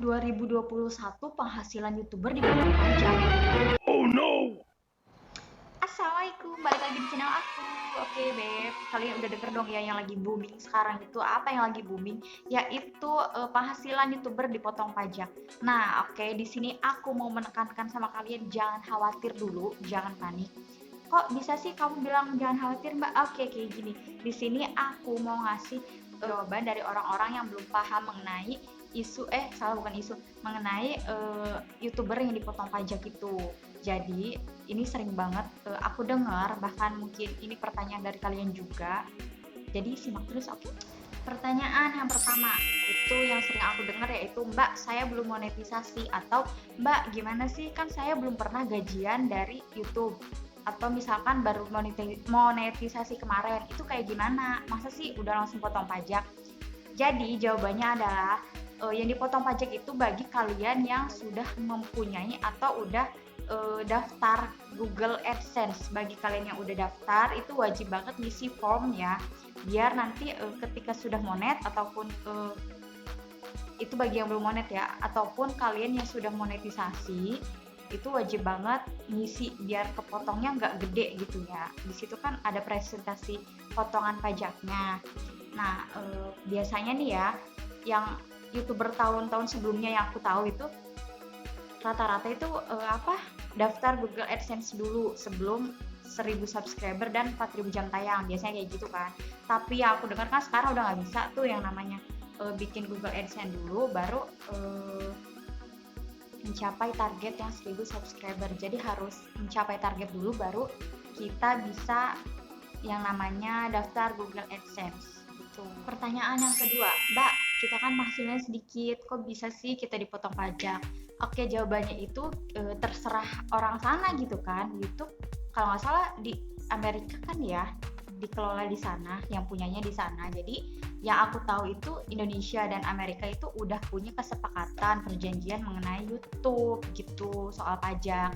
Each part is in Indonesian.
2021 penghasilan YouTuber dipotong pajak. Oh no! Assalamualaikum, balik lagi di channel aku. Oke, Beb, kalian udah denger dong ya yang lagi booming sekarang itu. Apa yang lagi booming? Yaitu penghasilan YouTuber dipotong pajak. Nah, oke, di sini aku mau menekankan sama kalian jangan khawatir dulu, jangan panik. Kok bisa sih kamu bilang jangan khawatir, Mbak? Oke, kayak gini. Di sini aku mau ngasih jawaban dari orang-orang yang belum paham mengenai mengenai YouTuber yang dipotong pajak itu. Jadi ini sering banget aku dengar, bahkan mungkin ini pertanyaan dari kalian juga. Jadi simak terus, oke? Pertanyaan yang pertama itu yang sering aku dengar yaitu, Mbak, saya belum monetisasi, atau Mbak, gimana sih, kan saya belum pernah gajian dari YouTube, atau misalkan baru monetisasi kemarin, itu kayak gimana? Masa sih udah langsung potong pajak? Jadi jawabannya adalah yang dipotong pajak itu bagi kalian yang sudah mempunyai atau udah daftar Google AdSense. Bagi kalian yang udah daftar itu wajib banget ngisi form ya, biar nanti ketika sudah monet ataupun itu bagi yang belum monet ya, ataupun kalian yang sudah monetisasi itu wajib banget ngisi biar kepotongnya nggak gede gitu ya. Di situ kan ada presentasi potongan pajaknya. Nah, biasanya nih ya, yang YouTuber tahun-tahun sebelumnya yang aku tahu itu rata-rata itu daftar Google AdSense dulu sebelum 1000 subscriber dan 4000 jam tayang, biasanya kayak gitu kan. Tapi yang aku dengar kan sekarang udah nggak bisa tuh yang namanya bikin Google AdSense dulu baru mencapai target yang 1000 subscriber. Jadi harus mencapai target dulu baru kita bisa yang namanya daftar Google AdSense gitu. Pertanyaan yang kedua, Mbak, kita kan penghasilannya sedikit, kok bisa sih kita dipotong pajak? Oke, jawabannya itu terserah orang sana gitu kan. YouTube kalau nggak salah di Amerika kan ya, dikelola di sana, yang punyanya di sana. Jadi yang aku tahu itu Indonesia dan Amerika itu udah punya kesepakatan perjanjian mengenai YouTube gitu soal pajak.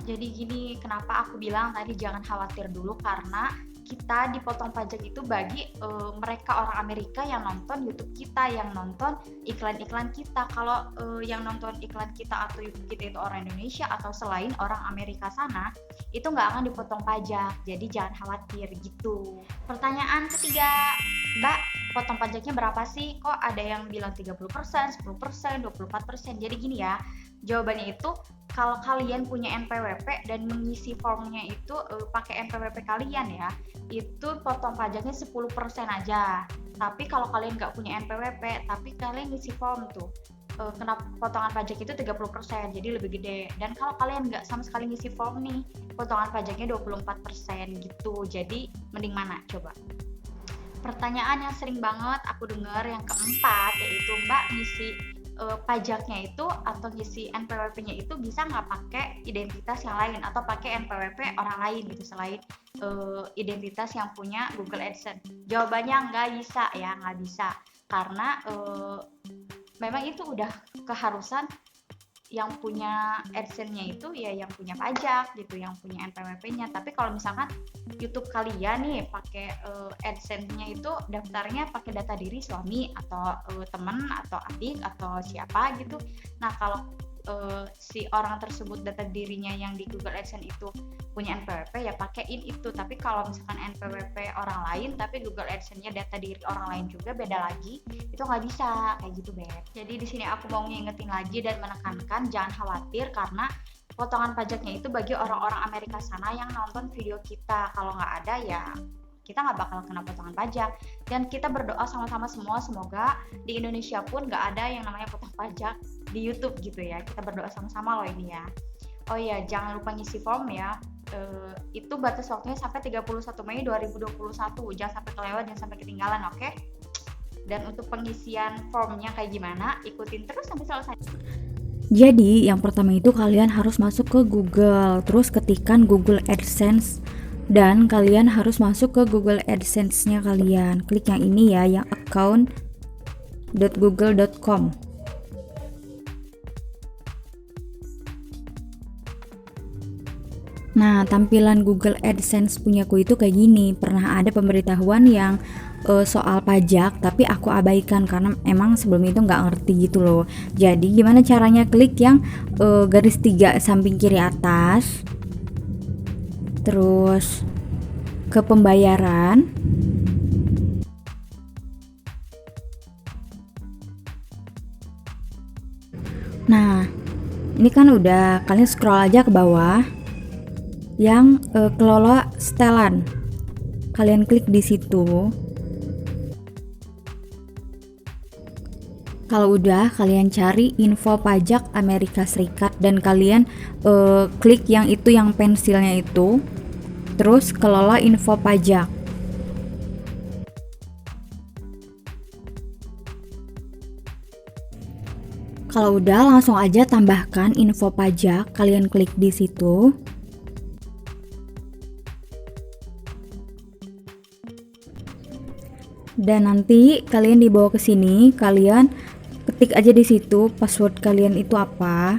Jadi gini, kenapa aku bilang tadi jangan khawatir dulu, karena kita dipotong pajak itu bagi mereka orang Amerika yang nonton YouTube kita, yang nonton iklan-iklan kita. Kalau yang nonton iklan kita atau YouTube kita itu orang Indonesia atau selain orang Amerika sana, itu nggak akan dipotong pajak. Jadi jangan khawatir gitu. Pertanyaan ketiga, Mbak, potong pajaknya berapa sih? Kok ada yang bilang 30%, 10%, 24%. Jadi gini ya, jawabannya itu kalau kalian punya NPWP dan mengisi formnya itu pakai NPWP kalian ya, itu potong pajaknya 10% aja. Tapi kalau kalian nggak punya NPWP tapi kalian ngisi form tuh, kena potongan pajak itu 30%, jadi lebih gede. Dan kalau kalian nggak sama sekali ngisi form nih, potongan pajaknya 24% gitu. Jadi mending mana coba? Pertanyaan yang sering banget aku dengar yang keempat yaitu, Mbak, ngisi pajaknya itu atau ngisi NPWP-nya itu bisa nggak pakai identitas yang lain atau pakai NPWP orang lain gitu selain identitas yang punya Google AdSense? Jawabannya nggak bisa ya, nggak bisa, karena memang itu udah keharusan yang punya AdSense-nya itu ya yang punya pajak gitu, yang punya NPWP-nya. Tapi kalau misalkan YouTube kalian nih pakai AdSense-nya itu daftarnya pakai data diri suami atau teman atau adik atau siapa gitu. Nah, kalau si orang tersebut data dirinya yang di Google AdSense itu punya NPWP ya pakein itu. Tapi kalau misalkan NPWP orang lain tapi Google AdSense-nya data diri orang lain juga, beda lagi, itu nggak bisa kayak gitu, Beb. Jadi di sini aku mau ngingetin lagi dan menekankan jangan khawatir, karena potongan pajaknya itu bagi orang-orang Amerika sana yang nonton video kita. Kalau nggak ada ya kita nggak bakal kena potongan pajak. Dan kita berdoa sama-sama semua, semoga di Indonesia pun nggak ada yang namanya potong pajak di YouTube gitu ya. Kita berdoa sama-sama loh ini ya. Oh iya, jangan lupa ngisi form ya. Itu batas waktunya sampai 31 Mei 2021. Jangan sampai kelewat, jangan sampai ketinggalan, oke? Dan untuk pengisian formnya kayak gimana, ikutin terus sampai selesai. Jadi yang pertama itu kalian harus masuk ke Google, terus ketikkan Google AdSense, dan kalian harus masuk ke Google AdSense-nya kalian. Klik yang ini ya, yang account.google.com. Nah, tampilan Google AdSense punyaku itu kayak gini. Pernah ada pemberitahuan yang soal pajak, tapi aku abaikan karena emang sebelum itu nggak ngerti gitu loh. Jadi gimana caranya? Klik yang garis 3 samping kiri atas, terus ke pembayaran. Nah, ini kan udah, kalian scroll aja ke bawah yang kelola setelan. Kalian klik di situ. Kalau udah, kalian cari info pajak Amerika Serikat dan kalian klik yang itu, yang pensilnya itu. Terus kelola info pajak. Kalau udah, langsung aja tambahkan info pajak, kalian klik di situ. Dan nanti kalian dibawa ke sini, kalian ketik aja di situ password kalian itu apa.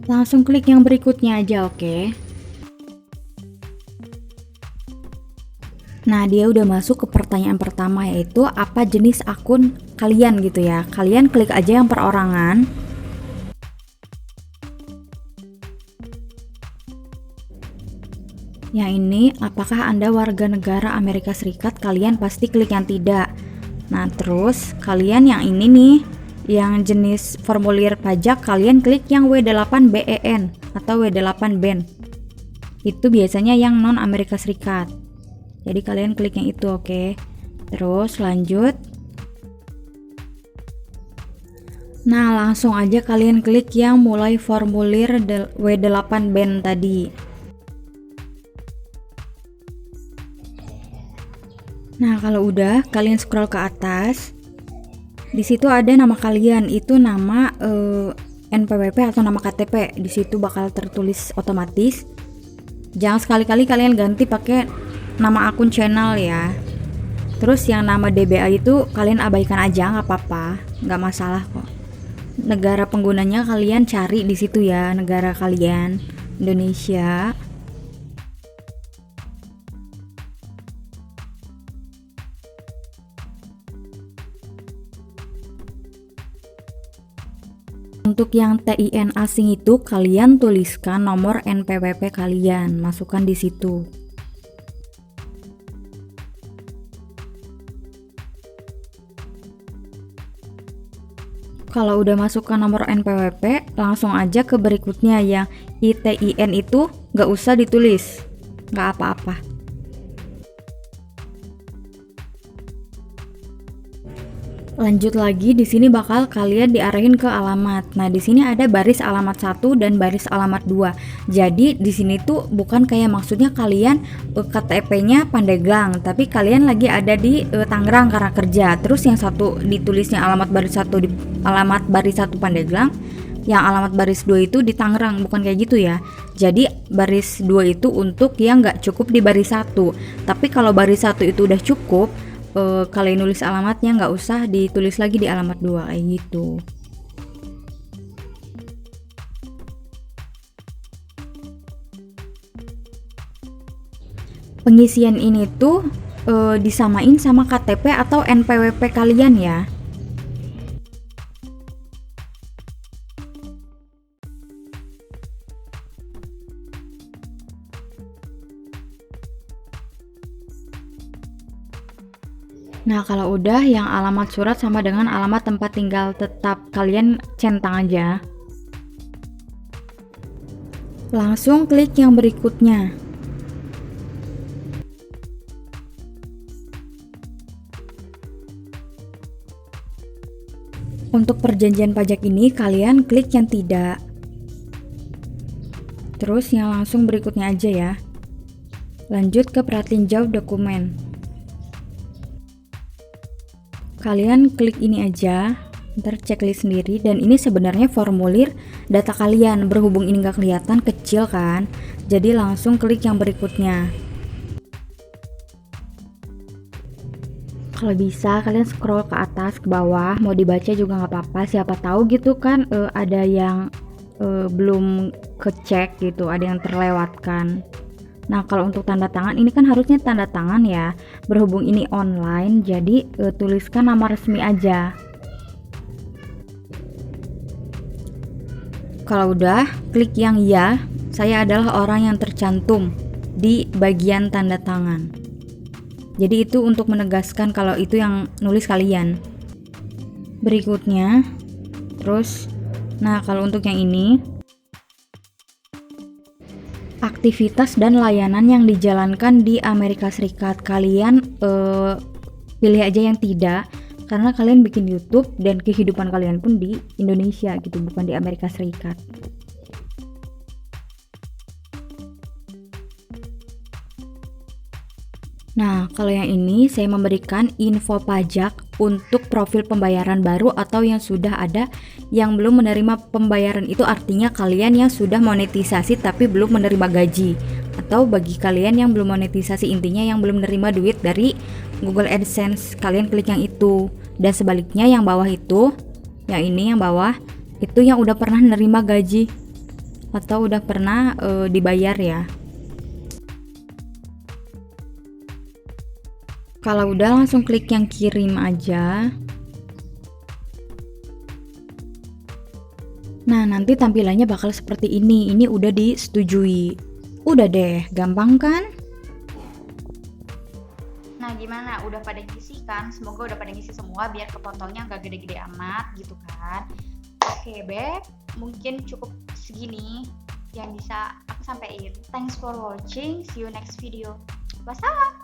Langsung klik yang berikutnya aja, oke. Nah, dia udah masuk ke pertanyaan pertama, yaitu apa jenis akun kalian gitu ya. Kalian klik aja yang perorangan. Yang ini, apakah Anda warga negara Amerika Serikat? Kalian pasti klik yang tidak. Nah, terus kalian yang ini nih, yang jenis formulir pajak, kalian klik yang W8BEN atau W8BEN. Itu biasanya yang non Amerika Serikat. Jadi kalian klik yang itu, oke. Terus lanjut. Nah, langsung aja kalian klik yang mulai formulir W8BEN tadi. Nah, kalau udah, kalian scroll ke atas. Di situ ada nama kalian, itu nama NPWP atau nama KTP. Di situ bakal tertulis otomatis. Jangan sekali-kali kalian ganti pakai nama akun channel ya. Terus yang nama DBA itu kalian abaikan aja, nggak apa-apa, nggak masalah kok. Negara penggunanya kalian cari di situ ya, negara kalian, Indonesia. Untuk yang TIN asing itu kalian tuliskan nomor NPWP kalian, masukkan di situ. Kalau udah masukkan nomor NPWP, langsung aja ke berikutnya yang ITIN itu nggak usah ditulis, nggak apa-apa. Lanjut lagi, di sini bakal kalian diarahin ke alamat. Nah, di sini ada baris alamat 1 dan baris alamat 2. Jadi di sini tuh bukan kayak maksudnya kalian KTP-nya Pandeglang, tapi kalian lagi ada di Tangerang karena kerja. Terus yang satu ditulisnya alamat baris 1 di alamat baris 1 Pandeglang, yang alamat baris 2 itu di Tangerang, bukan kayak gitu ya. Jadi baris 2 itu untuk yang nggak cukup di baris 1. Tapi kalau baris 1 itu udah cukup, kalian nulis alamatnya, nggak usah ditulis lagi di alamat 2 kayak gitu. Pengisian ini tuh disamain sama KTP atau NPWP kalian ya. Nah, kalau udah, yang alamat surat sama dengan alamat tempat tinggal tetap kalian centang aja. Langsung klik yang berikutnya. Untuk perjanjian pajak ini kalian klik yang tidak. Terus yang langsung berikutnya aja ya. Lanjut ke pratinjau dokumen. Kalian klik ini aja, ntar checklist sendiri, dan ini sebenarnya formulir data kalian. Berhubung ini nggak kelihatan, kecil kan, jadi langsung klik yang berikutnya. Kalau bisa kalian scroll ke atas ke bawah, mau dibaca juga nggak apa-apa, siapa tahu gitu kan ada yang belum kecek gitu, ada yang terlewatkan. Nah, kalau untuk tanda tangan ini kan harusnya tanda tangan ya. Berhubung ini online, jadi tuliskan nama resmi aja. Kalau udah, klik yang ya. Saya adalah orang yang tercantum di bagian tanda tangan. Jadi itu untuk menegaskan kalau itu yang nulis kalian. Berikutnya, terus, nah kalau untuk yang ini, aktivitas dan layanan yang dijalankan di Amerika Serikat. Kalian pilih aja yang tidak, karena kalian bikin YouTube dan kehidupan kalian pun di Indonesia gitu, bukan di Amerika Serikat. Nah, kalau yang ini saya memberikan info pajak untuk profil pembayaran baru atau yang sudah ada yang belum menerima pembayaran. Itu artinya kalian yang sudah monetisasi tapi belum menerima gaji, atau bagi kalian yang belum monetisasi, intinya yang belum menerima duit dari Google AdSense, kalian klik yang itu. Dan sebaliknya yang bawah itu, yang ini yang bawah itu yang udah pernah menerima gaji atau udah pernah dibayar ya. Kalau udah, langsung klik yang kirim aja. Nah, nanti tampilannya bakal seperti ini. Ini udah disetujui. Udah deh, gampang kan? Nah, gimana? Udah pada ngisi kan? Semoga udah pada ngisi semua biar kepotongnya nggak gede-gede amat gitu kan. Oke, Beb. Mungkin cukup segini yang bisa aku sampaikan. Thanks for watching. See you next video. Wassalam.